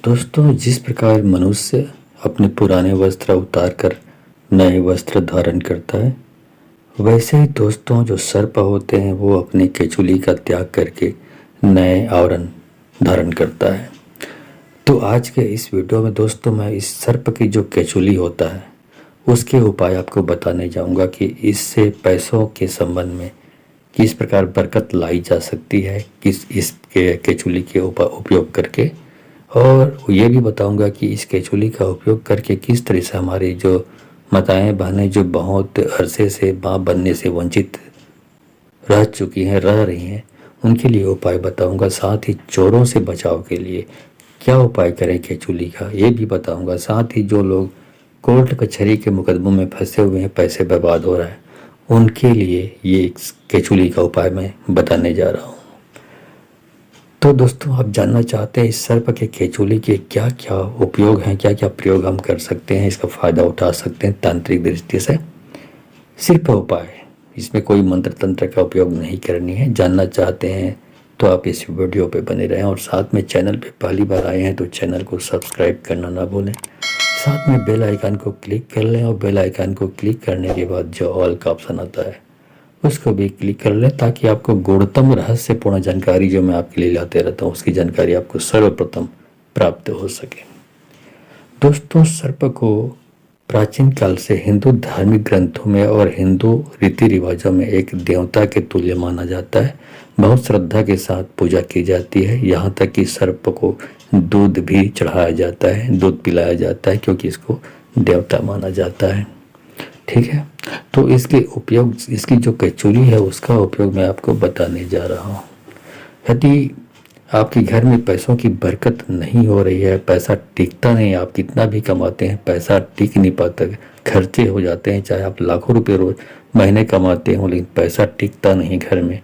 दोस्तों, जिस प्रकार मनुष्य अपने पुराने वस्त्र उतार कर नए वस्त्र धारण करता है, वैसे ही दोस्तों जो सर्प होते हैं वो अपनी केचुली का त्याग करके नए आवरण धारण करता है। तो आज के इस वीडियो में दोस्तों मैं इस सर्प की जो केचुली होता है उसके उपाय आपको बताने जाऊंगा कि इससे पैसों के संबंध में किस प्रकार बरकत लाई जा सकती है, किस इसके केचुली के उपयोग करके। और ये भी बताऊंगा कि इस केचुली का उपयोग करके किस तरह से हमारी जो माताएं बहनें जो बहुत अरसे से माँ बनने से वंचित रह रही हैं, उनके लिए उपाय बताऊंगा। साथ ही चोरों से बचाव के लिए क्या उपाय करें केचुली का, ये भी बताऊंगा। साथ ही जो लोग कोर्ट कचहरी के मुकदमों में फंसे हुए हैं, पैसे बर्बाद हो रहा है, उनके लिए ये केचुली का उपाय मैं बताने जा रहा हूँ। तो दोस्तों, आप जानना चाहते हैं इस सर्प के केचुली के क्या क्या उपयोग हैं, क्या क्या प्रयोग हम कर सकते हैं, इसका फ़ायदा उठा सकते हैं तांत्रिक दृष्टि से। सिर्फ उपाय, इसमें कोई मंत्र तंत्र का उपयोग नहीं करनी है। जानना चाहते हैं तो आप इस वीडियो पे बने रहें और साथ में चैनल पे पहली बार आए हैं तो चैनल को सब्सक्राइब करना ना भूलें। साथ में बेल आइकन को क्लिक कर लें और बेल आइकन को क्लिक करने के बाद जो ऑल का ऑप्शन आता है उसको भी क्लिक कर लें, ताकि आपको गूढ़तम रहस्यपूर्ण जानकारी जो मैं आपके लिए लाते रहता हूँ उसकी जानकारी आपको सर्वप्रथम प्राप्त हो सके। दोस्तों, सर्प को प्राचीन काल से हिंदू धार्मिक ग्रंथों में और हिंदू रीति रिवाजों में एक देवता के तुल्य माना जाता है। बहुत श्रद्धा के साथ पूजा की जाती है। यहाँ तक कि सर्प को दूध भी चढ़ाया जाता है, दूध पिलाया जाता है, क्योंकि इसको देवता माना जाता है। ठीक है, तो इसके उपयोग, इसकी जो केचुली है उसका उपयोग मैं आपको बताने जा रहा हूँ। यदि आपके घर में पैसों की बरकत नहीं हो रही है, पैसा टिकता नहीं, आप कितना भी कमाते हैं पैसा टिक नहीं पाता, खर्चे हो जाते हैं, चाहे आप लाखों रुपए रोज महीने कमाते हो लेकिन पैसा टिकता नहीं, घर में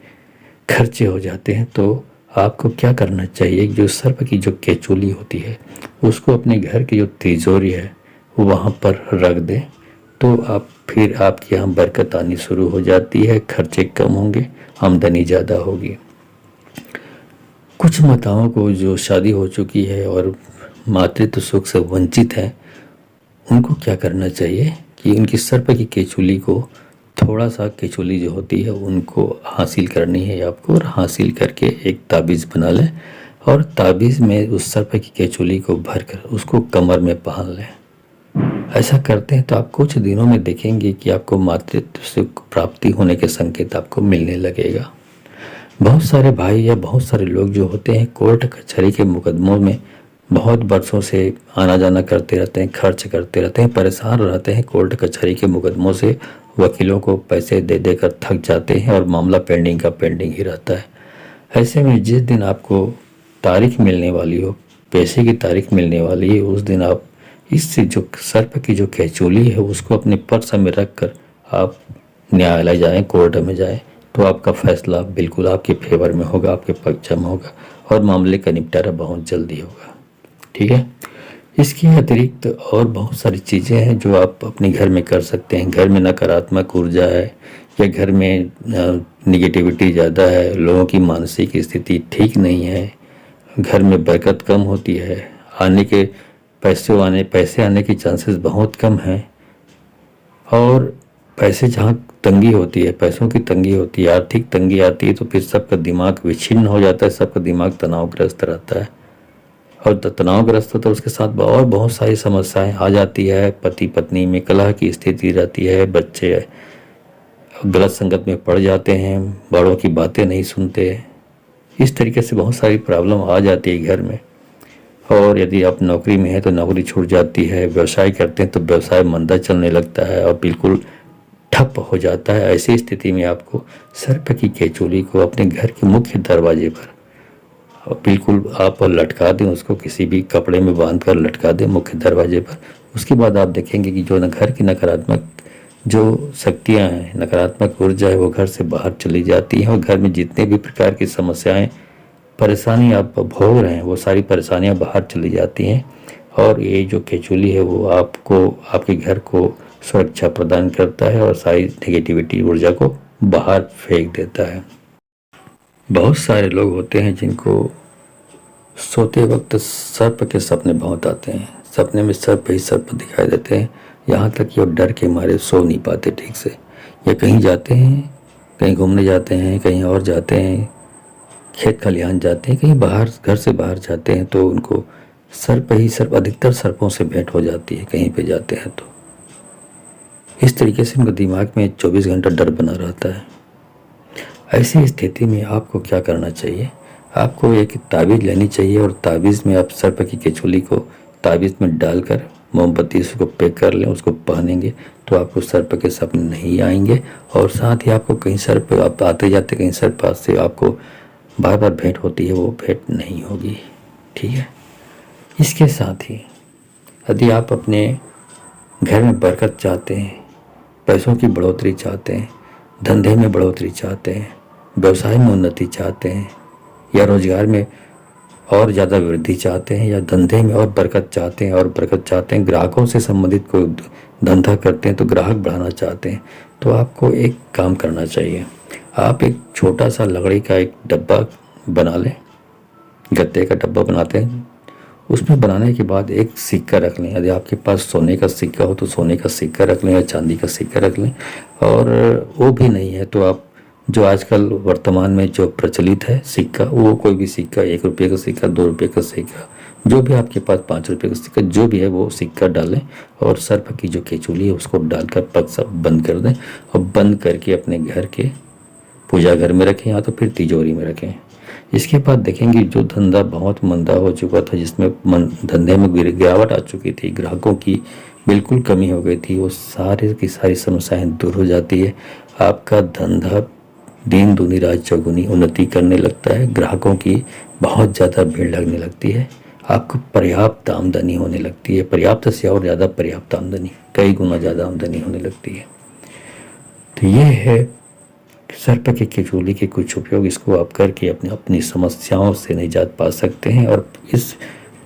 खर्चे हो जाते हैं, तो आपको क्या करना चाहिए। जो सर्प की जो केचुली होती है उसको अपने घर की जो तिजोरी है वहाँ पर रख दें, तो आप फिर आपके यहाँ बरकत आनी शुरू हो जाती है, खर्चे कम होंगे, आमदनी ज़्यादा होगी। कुछ माताओं को जो शादी हो चुकी है और मातृत्व सुख से वंचित है, उनको क्या करना चाहिए कि उनकी सर्प की केचुली को, थोड़ा सा केचुली जो होती है उनको हासिल करनी है आपको, और हासिल करके एक ताबीज़ बना लें और ताबीज़ में उस सर्प की केचुली को भरकर उसको कमर में पहन लें। ऐसा करते हैं तो आप कुछ दिनों में देखेंगे कि आपको मातृत्व सुख प्राप्ति होने के संकेत आपको मिलने लगेगा। बहुत सारे भाई या बहुत सारे लोग जो होते हैं कोर्ट कचहरी के मुकदमों में बहुत बरसों से आना जाना करते रहते हैं, खर्च करते रहते हैं, परेशान रहते हैं कोर्ट कचहरी के मुकदमों से, वकीलों को पैसे दे देकर थक जाते हैं और मामला पेंडिंग का पेंडिंग ही रहता है। ऐसे में जिस दिन आपको तारीख मिलने वाली हो, पैसे की तारीख मिलने वाली है, उस दिन आप इससे जो सर्प की जो केचुली है उसको अपने पर्स में रख कर आप न्यायालय जाएं, कोर्ट में जाएं, तो आपका फैसला बिल्कुल आपके फेवर में होगा, आपके पक्ष में होगा और मामले का निपटारा बहुत जल्दी होगा। ठीक है, इसके अतिरिक्त और बहुत सारी चीज़ें हैं जो आप अपने घर में कर सकते हैं। घर में नकारात्मक ऊर्जा है या घर में निगेटिविटी ज़्यादा है, लोगों की मानसिक स्थिति ठीक नहीं है, घर में बरकत कम होती है, पैसे आने की चांसेस बहुत कम हैं, और पैसे जहाँ तंगी होती है, पैसों की तंगी होती है, आर्थिक तंगी आती है, तो फिर सबका दिमाग विच्छिन्न हो जाता है, सबका दिमाग तनावग्रस्त रहता है, और तनावग्रस्त होता है उसके साथ और बहुत सारी समस्याएं आ जाती है। पति पत्नी में कलह की स्थिति रहती है, बच्चे गलत संगत में पड़ जाते हैं, बड़ों की बातें नहीं सुनते, इस तरीके से बहुत सारी प्रॉब्लम आ जाती है घर में। और यदि आप नौकरी में हैं तो नौकरी छूट जाती है, व्यवसाय करते हैं तो व्यवसाय मंदा चलने लगता है और बिल्कुल ठप हो जाता है। ऐसी स्थिति में आपको सर्प की केचुली को अपने घर के मुख्य दरवाजे पर बिल्कुल आप लटका दें, उसको किसी भी कपड़े में बांध कर लटका दें मुख्य दरवाजे पर। उसके बाद आप देखेंगे कि जो घर की नकारात्मक जो शक्तियाँ हैं, नकारात्मक ऊर्जा है, वो घर से बाहर चली जाती है और घर में जितने भी प्रकार की समस्याएं, परेशानी आप भोग रहे हैं, वो सारी परेशानियां बाहर चली जाती हैं। और ये जो केचुली है वो आपको, आपके घर को सुरक्षा प्रदान करता है और सारी नेगेटिविटी ऊर्जा को बाहर फेंक देता है। बहुत सारे लोग होते हैं जिनको सोते वक्त सर्प के सपने बहुत आते हैं। सपने में सर्प ही सर्प दिखाई देते हैं, यहाँ तक कि वो डर के मारे सो नहीं पाते ठीक से। या कहीं जाते हैं, कहीं घूमने जाते हैं, कहीं और जाते हैं, खेत खलिहान जाते हैं, कहीं बाहर घर से बाहर जाते हैं तो उनको सर्प ही सर्प, अधिकतर सर्पों से भेंट हो जाती है कहीं पे जाते हैं तो। इस तरीके से उनके दिमाग में 24 घंटा डर बना रहता है। ऐसी स्थिति में आपको क्या करना चाहिए? आपको एक ताबीज़ लेनी चाहिए और ताबीज़ में आप सर्प की केचुली को ताबीज़ में डालकर मोमबत्ती से उसको पैक कर लें, उसको पहनेंगे तो आपको सर्प के सपने नहीं आएंगे। और साथ ही आपको कहीं सर्प, आप आते जाते कहीं सर्प से आपको बार बार भेंट होती है, वो भेंट नहीं होगी। ठीक है। इसके साथ ही यदि आप अपने घर में बरकत चाहते हैं, पैसों की बढ़ोतरी चाहते हैं, धंधे में बढ़ोतरी चाहते हैं, व्यवसाय में उन्नति चाहते हैं, या रोजगार में और ज़्यादा वृद्धि चाहते हैं, या धंधे में और बरकत चाहते हैं और बरकत चाहते हैं, ग्राहकों से संबंधित कोई धंधा करते हैं तो ग्राहक बढ़ाना चाहते हैं, तो आपको एक काम करना चाहिए। आप एक छोटा सा लकड़ी का एक डब्बा बना लें, गत्ते का डब्बा बनाते हैं, उसमें बनाने के बाद एक सिक्का रख लें। यदि आपके पास सोने का सिक्का हो तो सोने का सिक्का रख लें या चांदी का सिक्का रख लें। और वो भी नहीं है तो आप जो आजकल वर्तमान में जो प्रचलित है सिक्का, वो कोई भी सिक्का, 1 रुपये का सिक्का, 2 रुपये का सिक्का, जो भी आपके पास, 5 रुपये का सिक्का, जो भी है वो सिक्का डालें और सर्प की जो केचुली है उसको डालकर पग सब बंद कर दें। और बंद करके अपने घर के पूजा घर में रखें या तो फिर तिजोरी में रखें। इसके बाद देखेंगे जो धंधा बहुत मंदा हो चुका था, जिसमें धंधे में गिरावट आ चुकी थी, ग्राहकों की बिल्कुल कमी हो गई थी, वो सारी की सारी समस्याएं दूर हो जाती है। आपका धंधा दिन दूनी रात चौगुनी उन्नति करने लगता है, ग्राहकों की बहुत ज़्यादा भीड़ लगने लगती है, आपको पर्याप्त आमदनी होने लगती है, पर्याप्त से और ज़्यादा पर्याप्त आमदनी, कई गुना ज़्यादा आमदनी होने लगती है। तो ये है सर्प की केचुली के कुछ उपयोग। इसको आप करके अपनी समस्याओं से निजात पा सकते हैं और इस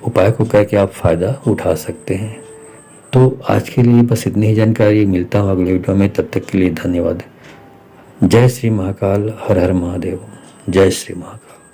उपाय को करके आप फ़ायदा उठा सकते हैं। तो आज के लिए बस इतनी ही जानकारी। मिलता हूँ अगले वीडियो में, तब तक के लिए धन्यवाद। जय श्री महाकाल, हर हर महादेव। जय श्री महाकाल।